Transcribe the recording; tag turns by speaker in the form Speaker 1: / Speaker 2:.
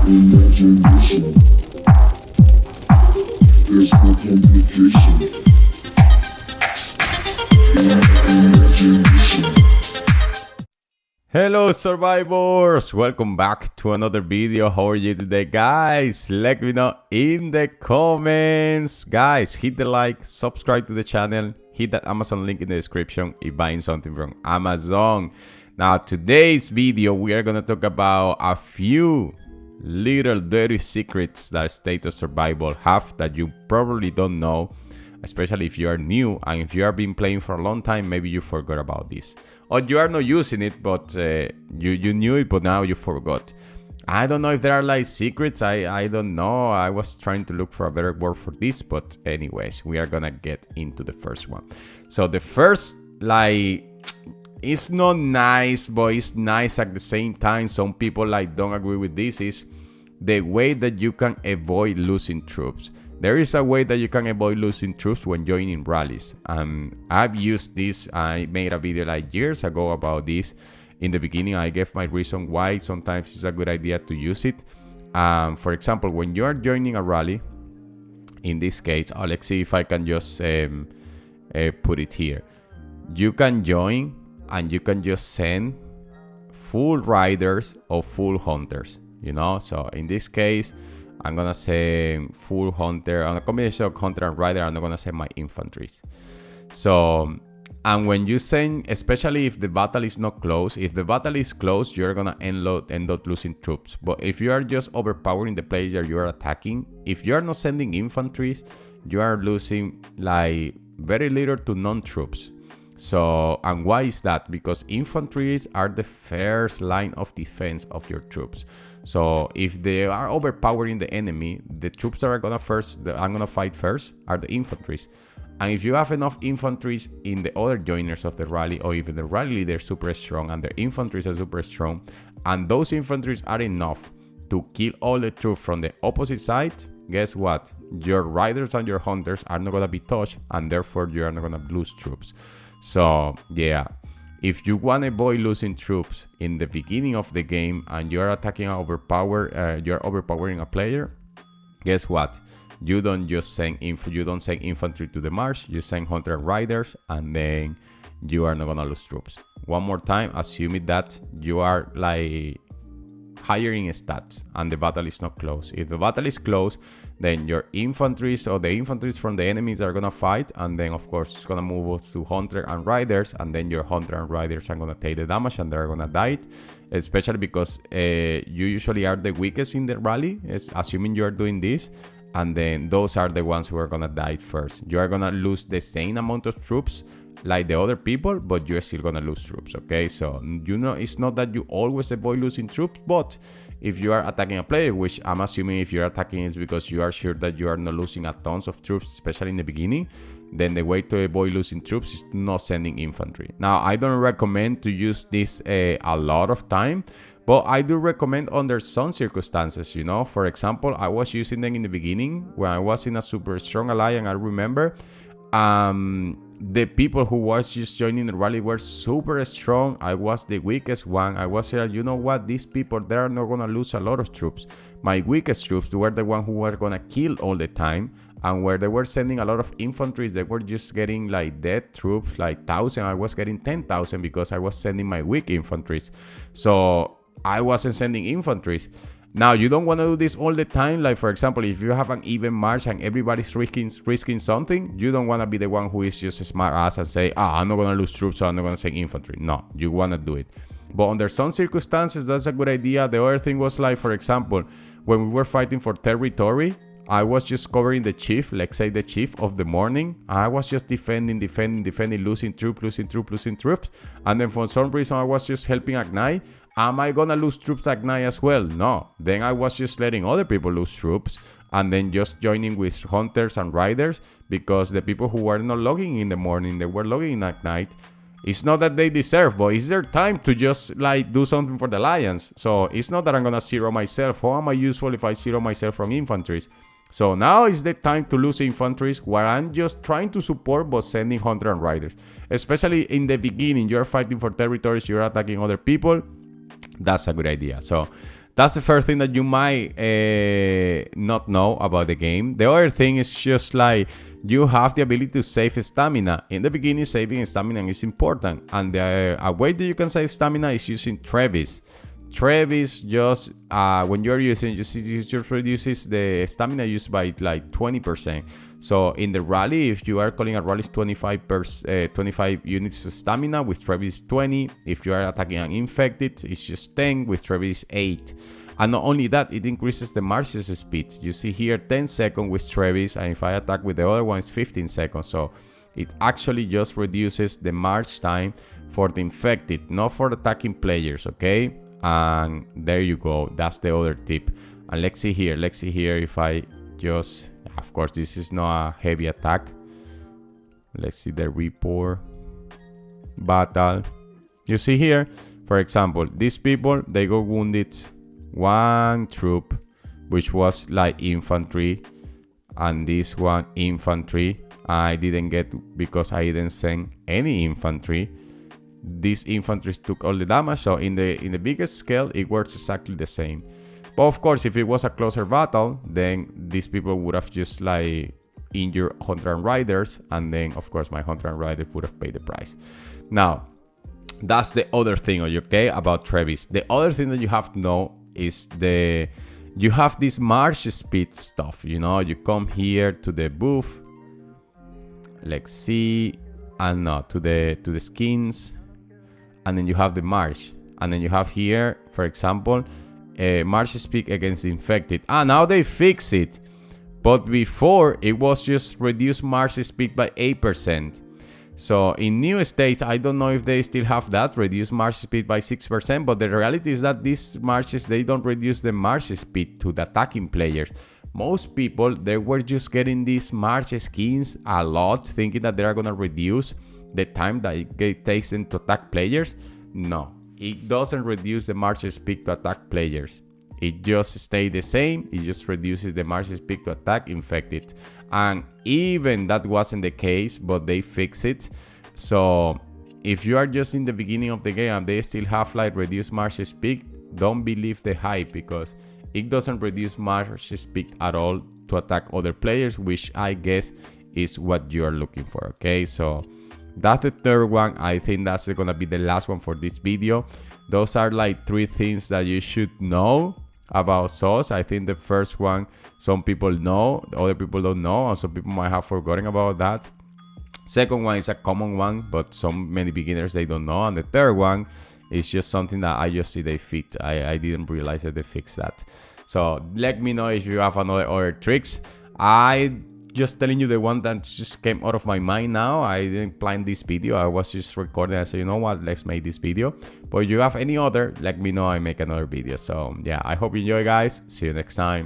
Speaker 1: Imagination. There's no complication. Imagination.
Speaker 2: Hello survivors, welcome back to another video. How are you today, guys? Let me know in the comments. Guys, hit the like, subscribe to the channel, hit that Amazon link in the description if buying something from Amazon. Now today's video we are gonna talk about a few little dirty secrets that State of Survival have that you probably don't know, especially if you are new, and if you have been playing for a long time, maybe you forgot about this, or you are not using it, but you knew it, but now you forgot. I don't know if there are like secrets. I don't know. I was trying to look for a better word for this, but anyways, we are gonna get into the first one. So the first, like, it's not nice, but it's nice at the same time. Some people like don't agree with this. Is the way that you can avoid losing troops. There is a way that you can avoid losing troops when joining rallies. I've used this. I made a video like years ago about this. In the beginning, I gave my reason why sometimes it's a good idea to use it. For example, when you are joining a rally, in this case, let's see if I can just put it here. You can join and you can just send full riders or full hunters, you know. So in this case, I'm gonna say full hunter, on a combination of hunter and rider. I'm not gonna say my infantry. So, and when you send, especially if the battle is not close, if the battle is close, you're gonna end up losing troops. But if you are just overpowering the player you are attacking, if you are not sending infantry, you are losing like very little to non-troops. So, and why is that? Because infantry are the first line of defense of your troops. So if they are overpowering the enemy, the troops that are gonna I'm gonna fight first are the infantry. And if you have enough infantry in the other joiners of the rally, or even the rally leader is super strong and their infantry are super strong, and those infantry are enough to kill all the troops from the opposite side, guess what? Your riders and your hunters are not gonna be touched, and therefore you are not gonna lose troops. So yeah, if you want to avoid losing troops in the beginning of the game and you're attacking you're overpowering a player, guess what? You don't just send infantry to the march, you send hunter and riders, and then you are not gonna lose troops. One more time, assuming that you are like higher in stats and the battle is not close. If the battle is close, then your infantry or the infantry from the enemies are gonna fight, and then of course it's gonna move to hunter and riders, and then your hunter and riders are gonna take the damage and they're gonna die, especially because you usually are the weakest in the rally, assuming you are doing this, and then those are the ones who are gonna die first. You are gonna lose the same amount of troops like the other people, but you're still gonna lose troops. Okay, so you know, it's not that you always avoid losing troops, but if you are attacking a player, which I'm assuming if you're attacking is because you are sure that you are not losing a tons of troops, especially in the beginning, then the way to avoid losing troops is not sending infantry. Now, I don't recommend to use this a lot of time, but I do recommend under some circumstances, you know. For example, I was using them in the beginning when I was in a super strong alliance. I remember the people who was just joining the rally were super strong. I was the weakest one. I was you know what, these people, they are not gonna lose a lot of troops. My weakest troops were the one who were gonna kill all the time, and where they were sending a lot of infantry, they were just getting like dead troops, like 1,000. I was getting 10,000 because I was sending my weak infantry. So I wasn't sending infantry. Now, you don't want to do this all the time. Like, for example, if you have an even march and everybody's risking something, you don't want to be the one who is just a smart ass and say, I'm not going to lose troops, so I'm not going to send infantry. No, you want to do it. But under some circumstances, that's a good idea. The other thing was like, for example, when we were fighting for territory, I was just covering the chief, let's say the chief of the morning. I was just defending, losing troops. And then for some reason, I was just helping Agnai. Am I gonna lose troops at night as well? No. Then I was just letting other people lose troops and then just joining with hunters and riders, because the people who were not logging in the morning, they were logging in at night. It's not that they deserve, but it's their time to just like do something for the alliance. So it's not that I'm gonna zero myself. How am I useful if I zero myself from infantry? So now is the time to lose infantry, where I'm just trying to support but sending hunter and riders. Especially in the beginning, you're fighting for territories, you're attacking other people. That's a good idea. So That's the first thing that you might not know about the game. The other thing is just like you have the ability to save stamina. In the beginning, saving stamina is important. And a way that you can save stamina is using Trevis. Trevis just, when you're using, just reduces the stamina used by like 20%. So in the rally, if you are calling a rally, 25 units of stamina. With Trevis 20. If you are attacking an infected, it's just 10. With Trevis 8. And not only that, it increases the march's speed. You see here 10 seconds with Trevis, and if I attack with the other one, it's 15 seconds. So it actually just reduces the march time for the infected, not for attacking players, okay? And there you go. That's the other tip. And let's see here if I just, of course, this is not a heavy attack. Let's see the report battle. You see here, for example, these people, they got wounded one troop, which was like infantry, and this one infantry. I didn't get because I didn't send any infantry. These infantry took all the damage, so in the biggest scale it works exactly the same. But of course, if it was a closer battle, then these people would have just like injured Hunter and Riders, and then of course my Hunter and Riders would have paid the price. Now, that's the other thing, okay, about Trevis. The other thing that you have to know is you have this march speed stuff. You know, you come here to the booth. Let's see, and no, to the skins, and then you have the march, and then you have here, for example, march speed against the infected. Now they fix it, but before it was just reduced march speed by 8%. So in new states, I don't know if they still have that, reduced march speed by 6%, but the reality is that these marches, they don't reduce the march speed to the attacking players. Most people, they were just getting these march skins a lot, thinking that they are gonna reduce the time that it takes them to attack players. No, it doesn't reduce the march speed to attack players. It just stays the same. It just reduces the march speed to attack infected. And even that wasn't the case, but they fixed it. So if you are just in the beginning of the game and they still have like reduced march speed, don't believe the hype, because it doesn't reduce march speed at all to attack other players, which I guess is what you are looking for, okay? So that's the third one. I think that's gonna be the last one for this video. Those are like 3 things that you should know about sauce. I think the first one, some people know, the other people don't know, and some people might have forgotten about that. Second one is a common one, but many beginners, they don't know. And the third one is just something that I just see they fit. I didn't realize that they fixed that. So let me know if you have other tricks. I just telling you the one that just came out of my mind now. I didn't plan this video. I was just recording. I said, you know what, let's make this video. But if you have any other, let me know. I make another video. So yeah, I hope you enjoy, guys. See you next time.